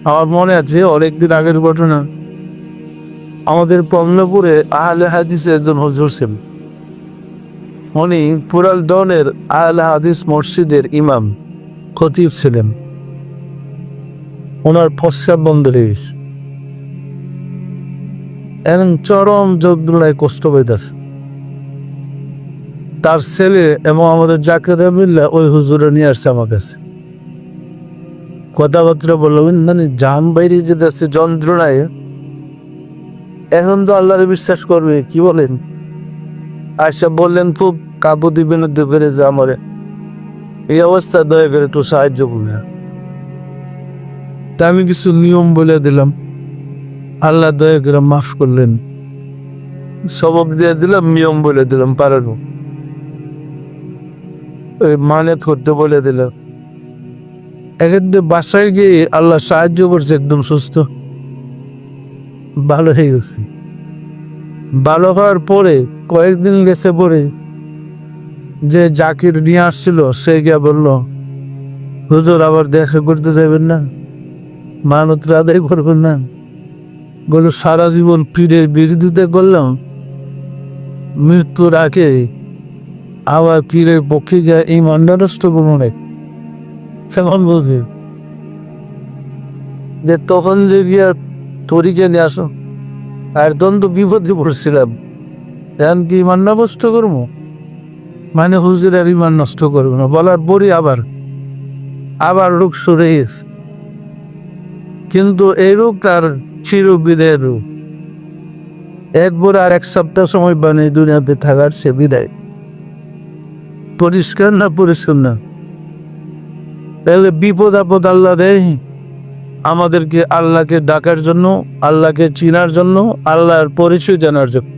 আমার মনে আছে অনেকদিন আগের ঘটনা। আমাদের কমলাপুরে আহলে হাদিসের একজন হুজুর ছিলেন। উনি পুরাল দনের আহলে হাদিস মসজিদের ইমাম খতিব ছিলেন। ওনার প্রস্রাব বন্ধ হয়ে গেছে, এবং চরম যন্ত্রণায় কষ্ট পাইতেছে। তার ছেলে এবং আমাদের জাকের মিল্লা ওই হুজুরে নিয়ে আসছে আমার কাছে। কথাবার্তা বললেন, মানে জান বাইরে যেতেছে যন্ত্রণায়। এখন তো আল্লাহরে বিশ্বাস করবে, কি বলেন? আয়সা বললেন, খুব কাবুদি বিনোদে করে যে আমার এই অবস্থা, দয়া করে একটু সাহায্য করবে। তা আমি কিছু নিয়ম বলে দিলাম, আল্লাহ দয়া করে মাফ করলেন। সবক দিয়ে দিলাম, নিয়ম বলে দিলাম, পারানো ওই মানে করতে বলে দিলাম। একদিন বাসায় গিয়ে আল্লাহ সাহায্য করছে, একদম সুস্থ ভালো হয়ে গেছে। ভালো হওয়ার পরে কয়েকদিন গেছে পরে যে জাকির নিয়ে আসছিল, সে গিয়া বলল, হুজুর আবার দেখা করতে যাবেন না? মানত আদায় করবেন না? বলল, সারা জীবন পীরের বিরোধিতা করলাম, মৃত্যুর আগে আবার পীরের পক্ষে গিয়ে এই মান্ডা নষ্ট করবো না। তখন বলবে যে তখন যে গিয়া তরিকে নিয়ে আসো, আর দ্বন্দ্ব বিপদে পড়ছিলাম, এখন কি ইমান নষ্ট করবো? মানে হুজুর আর ইমান নষ্ট করবো না বলার পরই আবার রোগ সরে গেছে। কিন্তু এই রোগ তার চিরবিদায় রোগ। একবার আর এক সপ্তাহ সময় বানিয়ে দুনিয়াতে থাকার সে বিদায়। পরিষ্কার না? পরিষ্কার না? তাহলে বিপদ আপদ আল্লাহ দেয় আমাদেরকে আল্লাহকে ডাকার জন্য, আল্লাহকে চিনার জন্য, আল্লাহর পরিচয় জানার জন্য।